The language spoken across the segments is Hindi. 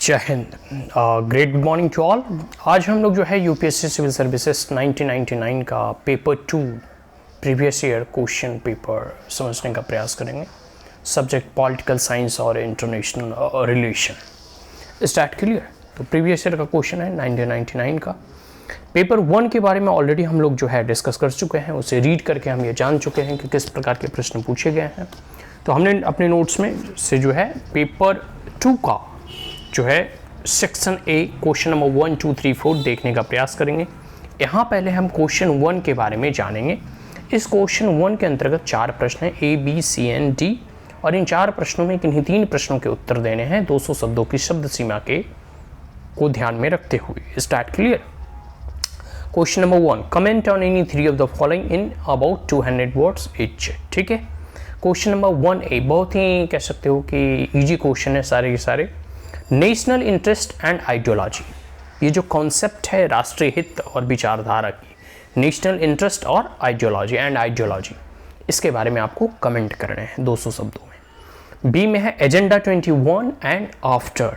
जय Hind. Great good morning to all. आज हम लोग जो है यूपीएससी सिविल सर्विसेज 1999 का paper 2 previous year question paper समझने का प्रयास करेंगे। सब्जेक्ट पॉलिटिकल साइंस और इंटरनेशनल रिलेशन। Start clear. तो प्रीवियस ईयर का क्वेश्चन है 1999 का। पेपर 1 के बारे में ऑलरेडी हम लोग जो है डिस्कस कर चुके हैं, उसे रीड करके हम ये जान चुके हैं कि किस प्रकार के प्रश्न पूछे गए हैं। तो हमने अपने नोट्स में से जो है पेपर 2 का जो है सेक्शन ए क्वेश्चन नंबर 1, 2, 3, 4 देखने का प्रयास करेंगे। यहाँ पहले हम क्वेश्चन 1 के बारे में जानेंगे। इस क्वेश्चन 1 के अंतर्गत 4 प्रश्न हैं, ए, बी, सी, एन, डी, और इन 4 प्रश्नों में किन्हीं 3 प्रश्नों के उत्तर देने हैं 200 शब्दों की शब्द सीमा को ध्यान में रखते हुए। Start clear. Question number 1, comment on any 3 of the following in about 200 words each. ठीक है। क्वेश्चन नंबर 1A बहुत ही कह सकते हो कि इजी क्वेश्चन है सारे के सारे। नेशनल इंटरेस्ट एंड आइडियोलॉजी, ये जो कॉन्सेप्ट है राष्ट्रीय हित और विचारधारा की, नेशनल इंटरेस्ट और आइडियोलॉजी, इसके बारे में आपको कमेंट करने हैं 200 शब्दों में। बी में है एजेंडा 21 एंड आफ्टर।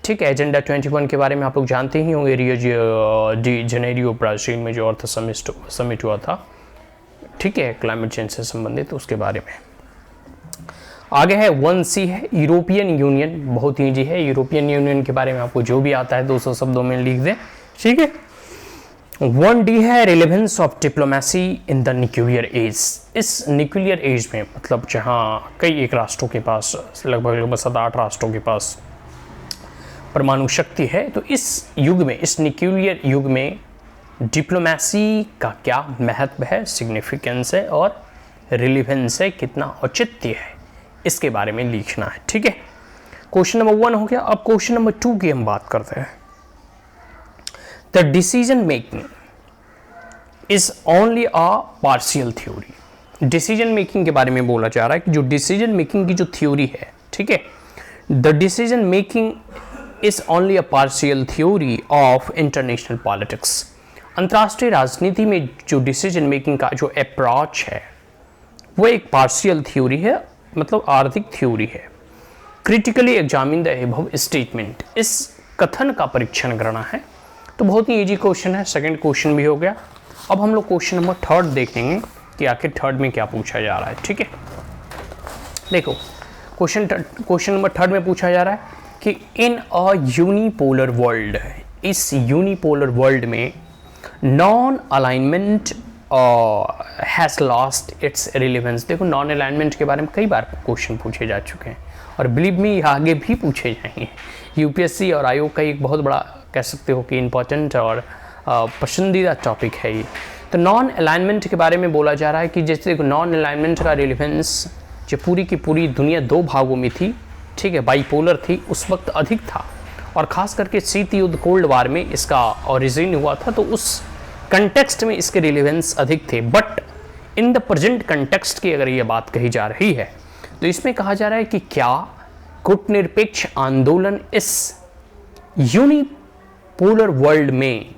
ठीक है। एजेंडा 21 के बारे में आप लोग जानते ही होंगे, रियो डी जेनेरियो ब्राजील में जो अर्थ समिट हुआ था। ठीक है, क्लाइमेट चेंज से संबंधित, उसके बारे में। आगे है 1C है यूरोपियन यूनियन, बहुत ईजी है। यूरोपियन यूनियन के बारे में आपको जो भी आता है 200 शब्दों में लिख दें। ठीक है। 1D है relevance of diplomacy in the nuclear age. इस न्यूक्लियर एज में मतलब जहाँ कई एक राष्ट्रों के पास लगभग 7-8 राष्ट्रों के पास परमाणु शक्ति है, तो इस युग में, इस न्यूक्लियर युग में डिप्लोमेसी का क्या महत्व है, सिग्निफिकेंस है और रिलेवेंस है, कितना औचित्य है, इसके बारे में लिखना है। ठीक है। क्वेश्चन नंबर 1 हो गया। अब क्वेश्चन नंबर 2 की हम बात करते हैं। The decision making is only a partial theory. Decision making के बारे में बोला जा रहा है कि जो डिसीजन मेकिंग की जो थ्योरी है, ठीक है, the decision making is only a partial theory of international politics. अंतर्राष्ट्रीय राजनीति में जो डिसीजन मेकिंग का जो अप्रोच है वो एक पार्शियल थ्योरी है, मतलब आर्थिक थ्योरी है। Critically examine the above statement, इस कथन का परीक्षण करना है। तो बहुत ही इजी क्वेश्चन है। सेकंड क्वेश्चन भी हो गया। अब हम लोग क्वेश्चन नंबर 3 देखेंगे कि आखिर 3 में क्या पूछा जा रहा है। ठीक है। देखो क्वेश्चन नंबर 3 में पूछा जा रहा है कि इन अ यूनिपोलर वर्ल्ड, इस यूनिपोलर वर्ल्ड में non alignment has lost its relevance. देखो नॉन अलाइनमेंट के बारे में कई बार क्वेश्चन पूछे जा चुके हैं और बिलीव मी आगे भी पूछे जाएंगे। यूपीएससी और आयोग का एक बहुत बड़ा कह सकते हो कि इम्पोर्टेंट और पसंदीदा टॉपिक है ये। तो नॉन अलाइनमेंट के बारे में बोला जा रहा है कि जैसे नॉन अलाइनमेंट का रिलेवेंस जो पूरी की पूरी दुनिया 2 भागों में थी, ठीक है, बाइपोलर थी, उस वक्त अधिक था, और ख़ास करके शीत युद्ध कोल्ड वार में इसका ओरिजिन हुआ था, तो उस कंटेक्स्ट में इसके रिलेवेंस अधिक थे। But in the present context की अगर ये बात कही जा रही है तो इसमें कहा जा रहा है कि क्या गुटनिरपेक्ष आंदोलन इस यूनिपोलर वर्ल्ड में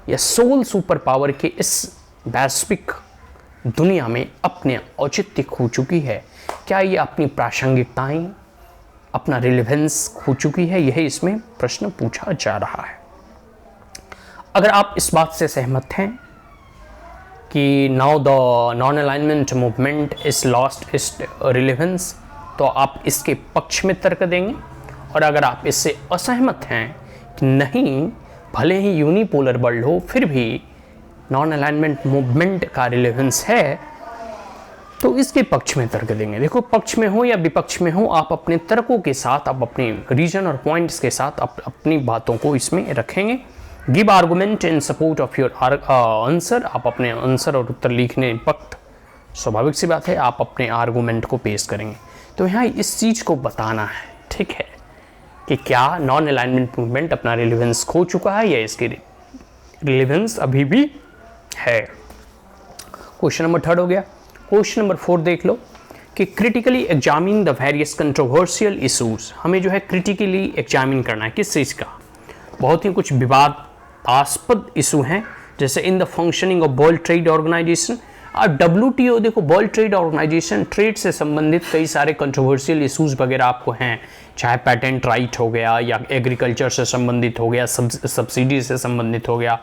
या सोल सुपर पावर के इस वैश्विक दुनिया में अपने औचित्य खो चुकी है? क्या ये अपनी प्रासंगिकताएं, अपना रिलेवेंस खो चुकी है? यही इसमें प्रश्न पूछा जा रहा है। अगर आप इस बात से सहमत हैं कि now the non alignment movement is lost its relevance, तो आप इसके पक्ष में तर्क देंगे। और अगर आप इससे असहमत हैं कि नहीं, भले ही यूनिपोलर वर्ल्ड हो फिर भी नॉन अलाइनमेंट मूवमेंट का रिलेवेंस है, तो इसके पक्ष में तर्क देंगे। देखो पक्ष में हो या विपक्ष में हो, आप अपने तर्कों के साथ, आप अपने रीजन और पॉइंट्स के साथ अपनी बातों को इसमें रखेंगे। Give argument in support of your answer. आप अपने आंसर और उत्तर लिखने वक्त स्वाभाविक सी बात है आप अपने आर्गूमेंट को पेश करेंगे। तो यहाँ इस चीज़ को बताना है, ठीक है, कि क्या नॉन अलाइनमेंट मूवमेंट अपना रिलेवेंस खो चुका है या इसकी रिलेवेंस अभी भी है। क्वेश्चन नंबर 3 हो गया। क्वेश्चन नंबर 4 देख लो कि critically examine the various controversial issues. हमें जो है क्रिटिकली एग्जामिन करना है किस चीज़ का? बहुत ही कुछ विवादास्पद इशू हैं, जैसे in the functioning of World Trade Organization, अब WTO देखो, वर्ल्ड ट्रेड ऑर्गेनाइजेशन, ट्रेड से संबंधित कई सारे कंट्रोवर्शियल इश्यूज वगैरह आपको हैं, चाहे पेटेंट राइट हो गया या एग्रीकल्चर से संबंधित हो गया, सब्सिडी से संबंधित हो गया।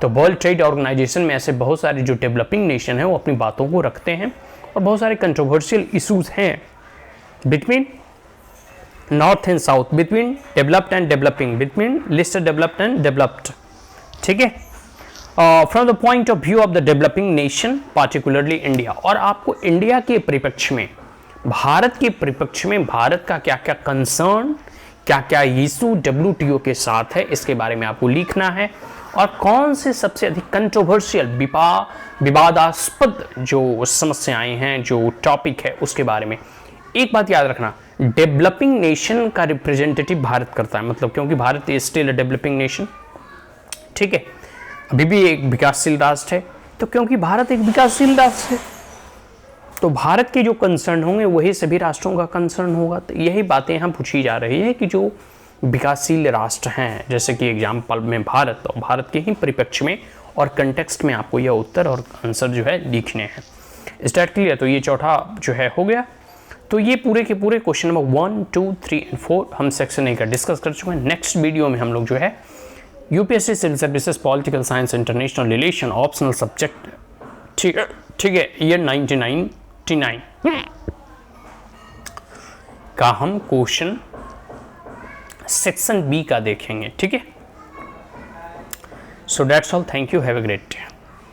तो वर्ल्ड ट्रेड ऑर्गेनाइजेशन में ऐसे बहुत सारे जो डेवलपिंग नेशन है वो अपनी बातों को रखते हैं और बहुत सारे कंट्रोवर्शियल इश्यूज हैं between north and south, between developed and developing, between list developed and developed. ठीक है, from the point of view of the developing nation particularly India, और आपको इंडिया के परिप्रेक्ष्य में, भारत के परिप्रेक्ष्य में भारत का क्या क्या कंसर्न, क्या क्या इशू WTO के साथ है, इसके बारे में आपको लिखना है। और कौन से सबसे अधिक कंट्रोवर्शियल, विवादास्पद जो समस्याएं हैं, जो टॉपिक है, उसके बारे में। एक बात याद रखना, डेवलपिंग नेशन का रिप्रेजेंटेटिव भारत करता है, मतलब क्योंकि Bharat is still a developing nation. ठीक है, अभी भी एक विकासशील राष्ट्र है, तो क्योंकि भारत एक विकासशील राष्ट्र है तो भारत के जो कंसर्न होंगे वही सभी राष्ट्रों का कंसर्न होगा। तो यही बातें यहाँ पूछी जा रही है कि जो विकासशील राष्ट्र हैं, जैसे कि एग्जाम्पल में भारत, और भारत के ही परिप्रेक्ष्य में और कंटेक्स्ट में आपको यह उत्तर और आंसर जो है लिखने हैं। Start clear? तो ये चौथा जो है हो गया। तो ये पूरे के पूरे क्वेश्चन नंबर 1, 2, 3 एंड 4 हम सेक्शन ए का डिस्कस कर चुके हैं। नेक्स्ट वीडियो में हम लोग जो है UPSC civil services political science international relation optional subject, ठीक है, ईयर 1999 का हम क्वेश्चन सेक्शन बी का देखेंगे। ठीक है, so that's all, thank you, have a great day.